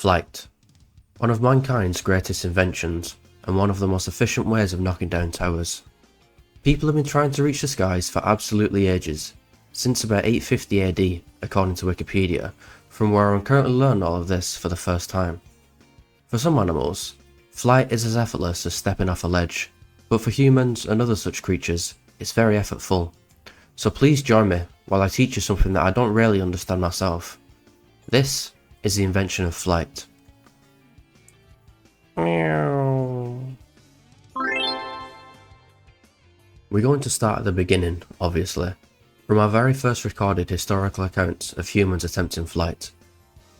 Flight. One of mankind's greatest inventions, and one of the most efficient ways of knocking down towers. People have been trying to reach the skies for absolutely ages, since about 850 AD, according to Wikipedia, from where I'm currently learning all of this for the first time. For some animals, flight is as effortless as stepping off a ledge, but for humans and other such creatures, it's very effortful. So please join me while I teach you something that I don't really understand myself. This is the invention of flight. Meow. We're going to start at the beginning, obviously, from our very first recorded historical accounts of humans attempting flight.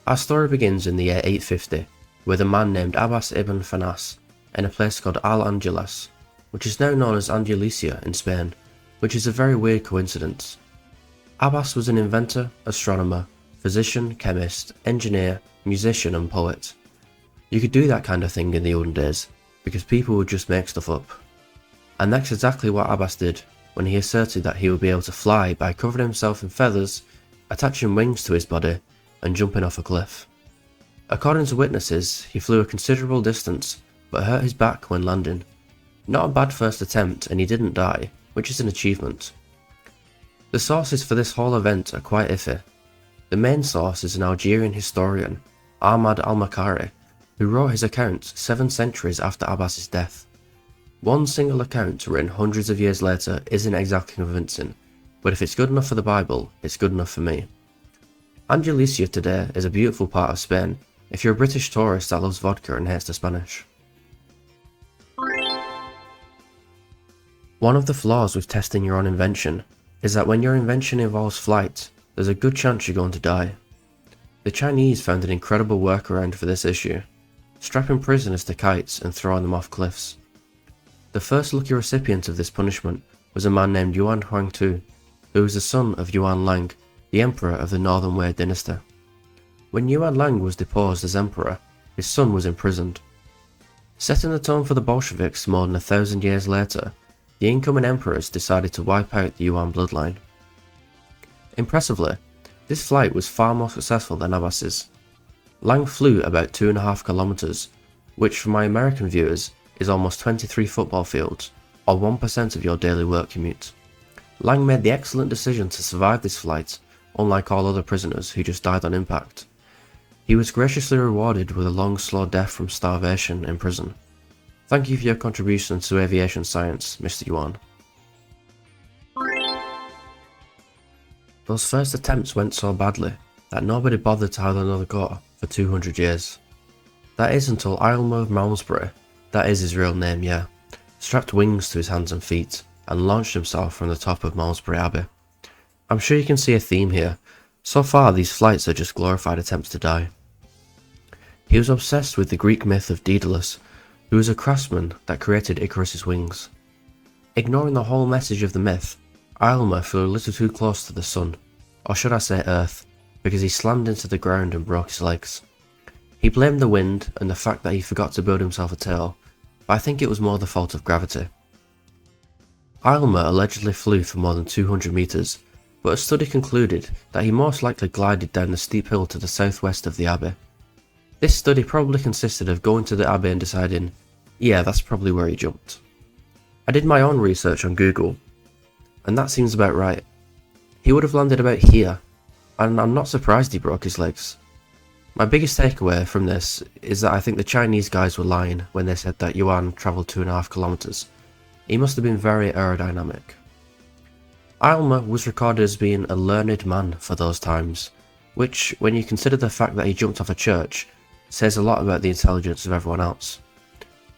Our story begins in the year 850, with a man named Abbas ibn Fanas in a place called Al-Angelus, which is now known as Andalusia in Spain, which is a very weird coincidence. Abbas was an inventor, astronomer, physician, chemist, engineer, musician and poet. You could do that kind of thing in the olden days, because people would just make stuff up. And that's exactly what Abbas did when he asserted that he would be able to fly by covering himself in feathers, attaching wings to his body, and jumping off a cliff. According to witnesses, he flew a considerable distance, but hurt his back when landing. Not a bad first attempt, and he didn't die, which is an achievement. The sources for this whole event are quite iffy. The main source is an Algerian historian, Ahmad al-Makari, who wrote his account 7 centuries after Abbas's death. One single account written hundreds of years later isn't exactly convincing, but if it's good enough for the Bible, it's good enough for me. Andalusia today is a beautiful part of Spain if you're a British tourist that loves vodka and hates the Spanish. One of the flaws with testing your own invention is that when your invention involves flight, there's a good chance you're going to die. The Chinese found an incredible workaround for this issue, strapping prisoners to kites and throwing them off cliffs. The first lucky recipient of this punishment was a man named Yuan Huangtu, who was the son of Yuan Lang, the emperor of the Northern Wei dynasty. When Yuan Lang was deposed as emperor, his son was imprisoned. Setting the tone for the Bolsheviks more than 1,000 years later, the incoming emperors decided to wipe out the Yuan bloodline. Impressively, this flight was far more successful than Abbas's. Lang flew about 2.5 kilometers, which for my American viewers is almost 23 football fields, or 1% of your daily work commute. Lang made the excellent decision to survive this flight, unlike all other prisoners who just died on impact. He was graciously rewarded with a long slow death from starvation in prison. Thank you for your contribution to aviation science, Mr. Yuan. Those first attempts went so badly that nobody bothered to have another go for 200 years. That is until Aylmer of Malmesbury, that is his real name, yeah, strapped wings to his hands and feet and launched himself from the top of Malmesbury Abbey. I'm sure you can see a theme here. So far these flights are just glorified attempts to die. He was obsessed with the Greek myth of Daedalus, who was a craftsman that created Icarus's wings. Ignoring the whole message of the myth, Aylmer flew a little too close to the sun, or should I say earth, because he slammed into the ground and broke his legs. He blamed the wind and the fact that he forgot to build himself a tail, but I think it was more the fault of gravity. Aylmer allegedly flew for more than 200 meters, but a study concluded that he most likely glided down the steep hill to the southwest of the abbey. This study probably consisted of going to the abbey and deciding, yeah, that's probably where he jumped. I did my own research on Google, and that seems about right. He would have landed about here, and I'm not surprised he broke his legs. My biggest takeaway from this is that I think the Chinese guys were lying when they said that Yuan travelled 2.5 kilometers. He must have been very aerodynamic. Aylmer was recorded as being a learned man for those times, which, when you consider the fact that he jumped off a church, says a lot about the intelligence of everyone else.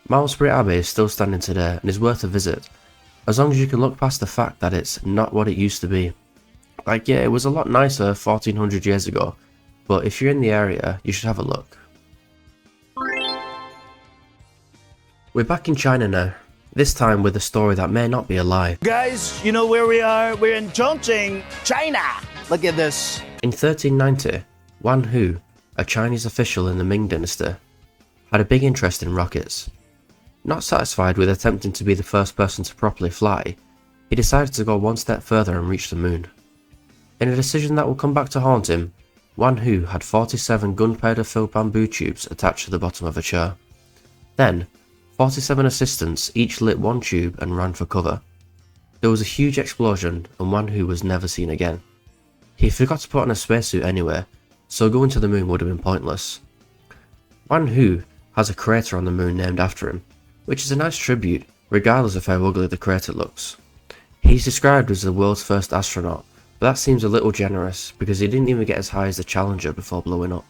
Malmesbury Abbey is still standing today and is worth a visit, as long as you can look past the fact that it's not what it used to be. Like, yeah, it was a lot nicer 1400 years ago, but if you're in the area, you should have a look. We're back in China now, this time with a story that may not be a lie. Guys, you know where we are? We're in Chongqing, China. Look at this. In 1390, Wan Hu, a Chinese official in the Ming dynasty, had a big interest in rockets. Not satisfied with attempting to be the first person to properly fly, he decided to go one step further and reach the moon. In a decision that will come back to haunt him, Wan-Hu had 47 gunpowder-filled bamboo tubes attached to the bottom of a chair. Then, 47 assistants each lit one tube and ran for cover. There was a huge explosion and Wan-Hu was never seen again. He forgot to put on a spacesuit anyway, so going to the moon would have been pointless. Wan-Hu has a crater on the moon named after him, which is a nice tribute regardless of how ugly the crater looks. He's described as the world's first astronaut, but that seems a little generous because he didn't even get as high as the Challenger before blowing up.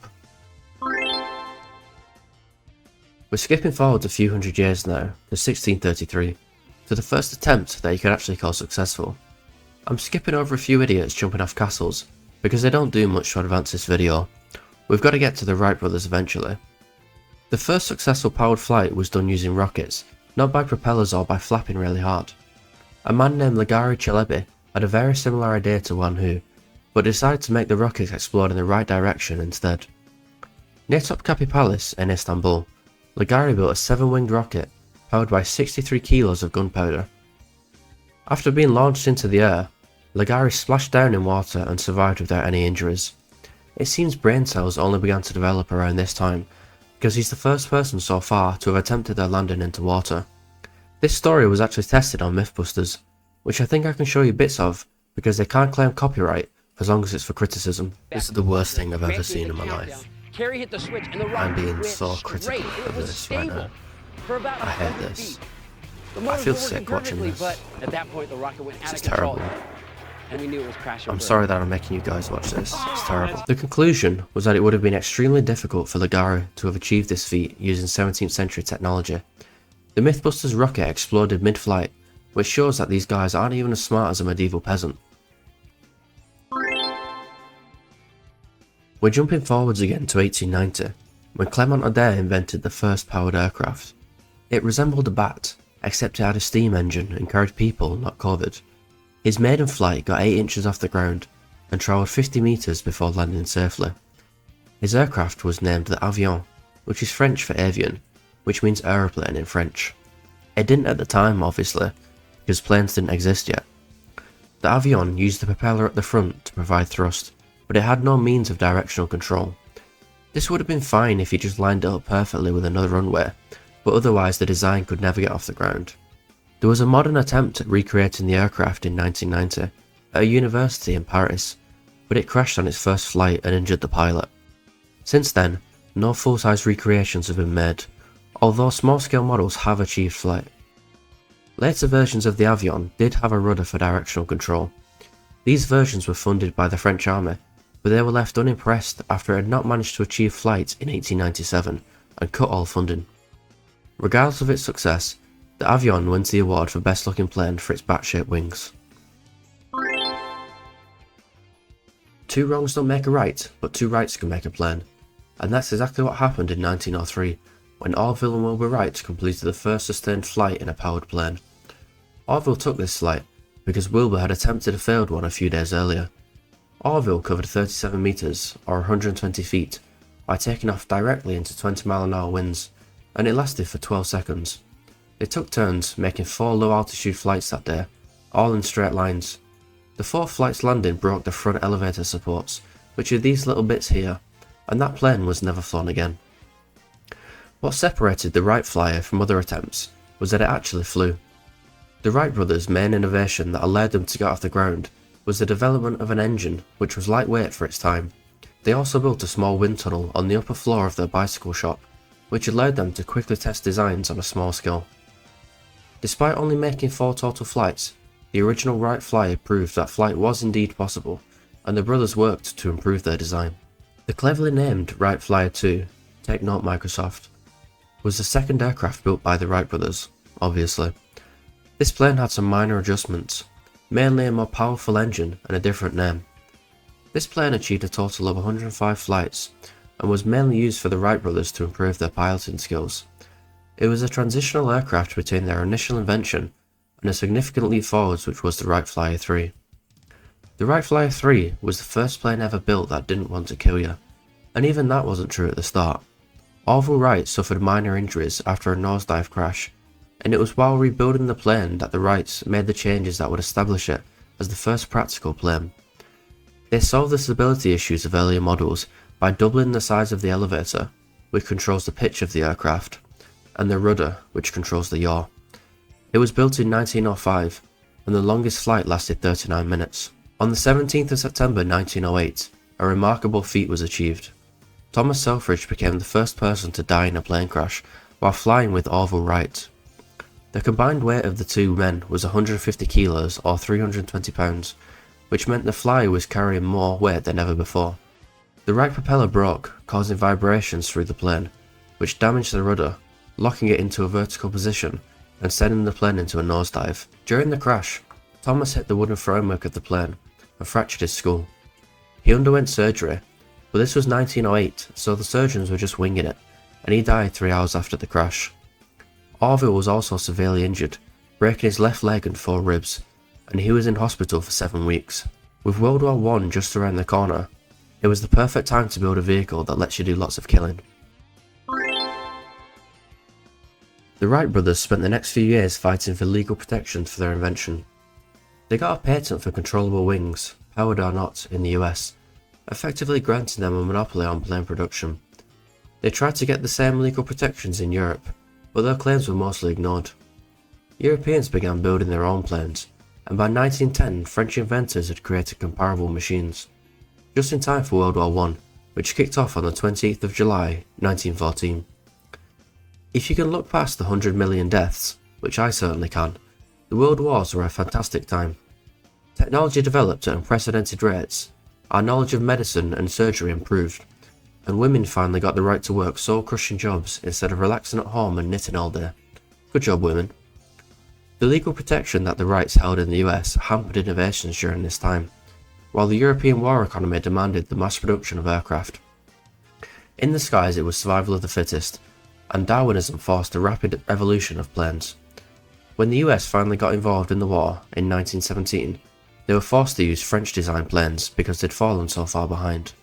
We're skipping forward a few hundred years now, to 1633, to the first attempt that you could actually call successful. I'm skipping over a few idiots jumping off castles, because they don't do much to advance this video. We've got to get to the Wright brothers eventually. The first successful powered flight was done using rockets, not by propellers or by flapping really hard. A man named Ligari Chalebi had a very similar idea to Wan-Hu, but decided to make the rockets explode in the right direction instead. Near Topkapi Palace in Istanbul, Ligari built a 7-winged rocket powered by 63 kilos of gunpowder. After being launched into the air, Ligari splashed down in water and survived without any injuries. It seems brain cells only began to develop around this time, because he's the first person so far to have attempted their landing into water. This story was actually tested on Mythbusters, which I think I can show you bits of, because they can't claim copyright as long as it's for criticism. This is the worst thing I've ever seen in my life. I'm being so critical of this right now. I hate this. I feel sick watching this. This is terrible. I'm sorry that I'm making you guys watch this. It's terrible. The conclusion was that it would have been extremely difficult for Ligari to have achieved this feat using 17th century technology. The Mythbusters rocket exploded mid-flight, which shows that these guys aren't even as smart as a medieval peasant. We're jumping forwards again to 1890, when Clement Ader invented the first powered aircraft. It resembled a bat, except it had a steam engine and carried people, not COVID. His maiden flight got 8 inches off the ground and travelled 50 metres before landing safely. His aircraft was named the Avion, which is French for avian, which means aeroplane in French. It didn't at the time, obviously, because planes didn't exist yet. The Avion used the propeller at the front to provide thrust, but it had no means of directional control. This would have been fine if he just lined it up perfectly with another runway, but otherwise the design could never get off the ground. There was a modern attempt at recreating the aircraft in 1990 at a university in Paris, but it crashed on its first flight and injured the pilot. Since then, no full-size recreations have been made, although small-scale models have achieved flight. Later versions of the Avion did have a rudder for directional control. These versions were funded by the French army, but they were left unimpressed after it had not managed to achieve flight in 1897 and cut all funding. Regardless of its success, the Avion wins the award for best looking plane for its bat-shaped wings. Two wrongs don't make a right, but two rights can make a plane. And that's exactly what happened in 1903, when Orville and Wilbur Wright completed the first sustained flight in a powered plane. Orville took this flight because Wilbur had attempted a failed one a few days earlier. Orville covered 37 metres, or 120 feet, by taking off directly into 20-mile-an-hour winds, and it lasted for 12 seconds. They took turns, making 4 low-altitude flights that day, all in straight lines. The 4th flight's landing broke the front elevator supports, which are these little bits here, and that plane was never flown again. What separated the Wright Flyer from other attempts was that it actually flew. The Wright brothers' main innovation that allowed them to get off the ground was the development of an engine which was lightweight for its time. They also built a small wind tunnel on the upper floor of their bicycle shop, which allowed them to quickly test designs on a small scale. Despite only making 4 total flights, the original Wright Flyer proved that flight was indeed possible, and the brothers worked to improve their design. The cleverly named Wright Flyer 2, take note Microsoft, was the second aircraft built by the Wright brothers, obviously. This plane had some minor adjustments, mainly a more powerful engine and a different name. This plane achieved a total of 105 flights, and was mainly used for the Wright brothers to improve their piloting skills. It was a transitional aircraft between their initial invention and a significant leap forwards, which was the Wright Flyer 3. The Wright Flyer 3 was the first plane ever built that didn't want to kill you, and even that wasn't true at the start. Orville Wright suffered minor injuries after a nosedive crash, and it was while rebuilding the plane that the Wrights made the changes that would establish it as the first practical plane. They solved the stability issues of earlier models by doubling the size of the elevator, which controls the pitch of the aircraft, and the rudder, which controls the yaw. It was built in 1905, and the longest flight lasted 39 minutes. On the 17th of September 1908, a remarkable feat was achieved. Thomas Selfridge became the first person to die in a plane crash while flying with Orville Wright. The combined weight of the two men was 150 kilos or 320 pounds, which meant the flyer was carrying more weight than ever before. The right propeller broke, causing vibrations through the plane, which damaged the rudder, locking it into a vertical position and sending the plane into a nosedive. During the crash, Thomas hit the wooden framework of the plane and fractured his skull. He underwent surgery, but this was 1908, so the surgeons were just winging it, and he died 3 hours after the crash. Orville was also severely injured, breaking his left leg and 4 ribs, and he was in hospital for 7 weeks. With World War I just around the corner, it was the perfect time to build a vehicle that lets you do lots of killing. The Wright brothers spent the next few years fighting for legal protection for their invention. They got a patent for controllable wings, powered or not, in the US, effectively granting them a monopoly on plane production. They tried to get the same legal protections in Europe, but their claims were mostly ignored. Europeans began building their own planes, and by 1910 French inventors had created comparable machines, just in time for World War I, which kicked off on the 28th of July 1914. If you can look past the 100 million deaths, which I certainly can, the World Wars were a fantastic time. Technology developed at unprecedented rates, our knowledge of medicine and surgery improved, and women finally got the right to work soul-crushing jobs instead of relaxing at home and knitting all day. Good job, women. The legal protection that the Wrights held in the US hampered innovations during this time, while the European war economy demanded the mass production of aircraft. In the skies it was survival of the fittest, and Darwinism forced a rapid evolution of planes. When the US finally got involved in the war in 1917, they were forced to use French-designed planes because they'd fallen so far behind.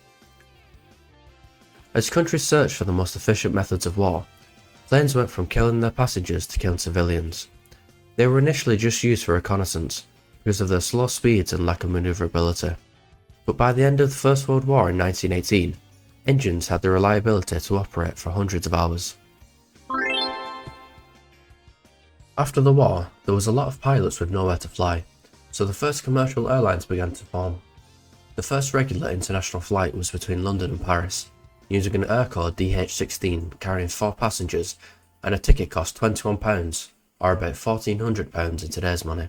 As countries searched for the most efficient methods of war, planes went from killing their passengers to killing civilians. They were initially just used for reconnaissance because of their slow speeds and lack of maneuverability. But by the end of the First World War in 1918, engines had the reliability to operate for hundreds of hours. After the war, there was a lot of pilots with nowhere to fly, so the first commercial airlines began to form. The first regular international flight was between London and Paris, using an air code DH16 carrying 4 passengers, and a ticket cost £21, or about £1,400 in today's money.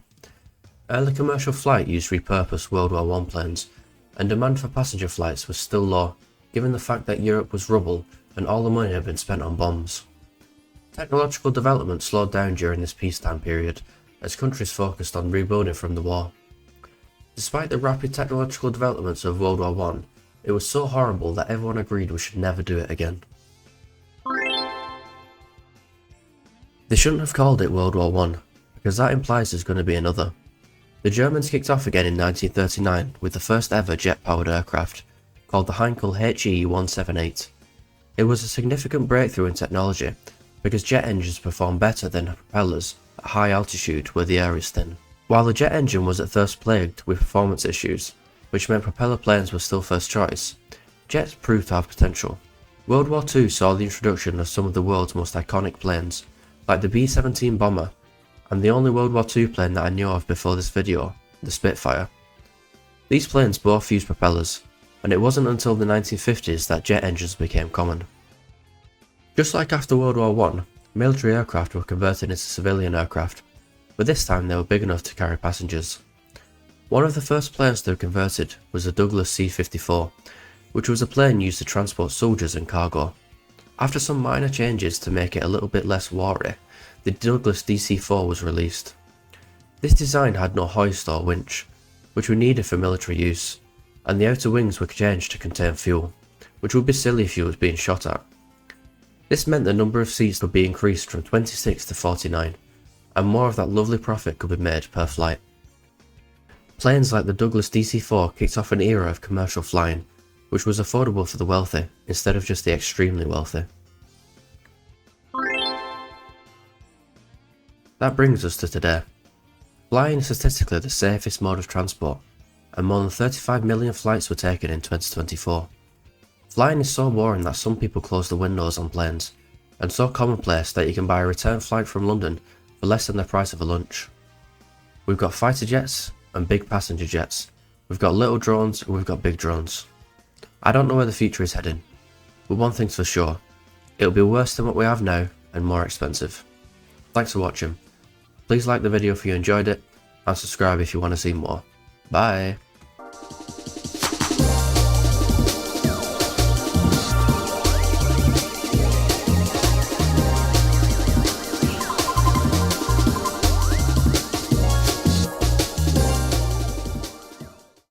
Early commercial flight used repurposed World War I planes, and demand for passenger flights was still low, given the fact that Europe was rubble and all the money had been spent on bombs. Technological development slowed down during this peacetime period, as countries focused on rebuilding from the war. Despite the rapid technological developments of World War I, it was so horrible that everyone agreed we should never do it again. They shouldn't have called it World War I, because that implies there's going to be another. The Germans kicked off again in 1939 with the first ever jet-powered aircraft, called the Heinkel HE-178. It was a significant breakthrough in technology, because jet engines perform better than propellers at high altitude where the air is thin. While the jet engine was at first plagued with performance issues, which meant propeller planes were still first choice, jets proved to have potential. World War II saw the introduction of some of the world's most iconic planes, like the B-17 bomber, and the only World War II plane that I knew of before this video, the Spitfire. These planes both used propellers, and it wasn't until the 1950s that jet engines became common. Just like after World War I, military aircraft were converted into civilian aircraft, but this time they were big enough to carry passengers. One of the first planes to have converted was the Douglas C-54, which was a plane used to transport soldiers and cargo. After some minor changes to make it a little bit less wary, the Douglas DC-4 was released. This design had no hoist or winch, which were needed for military use, and the outer wings were changed to contain fuel, which would be silly if you was being shot at. This meant the number of seats would be increased from 26 to 49, and more of that lovely profit could be made per flight. Planes like the Douglas DC-4 kicked off an era of commercial flying, which was affordable for the wealthy instead of just the extremely wealthy. That brings us to today. Flying is statistically the safest mode of transport, and more than 35 million flights were taken in 2024. Flying is so boring that some people close the windows on planes, and so commonplace that you can buy a return flight from London for less than the price of a lunch. We've got fighter jets and big passenger jets. We've got little drones and we've got big drones. I don't know where the future is heading, but one thing's for sure, it'll be worse than what we have now and more expensive. Thanks for watching. Please like the video if you enjoyed it, and subscribe if you want to see more. Bye!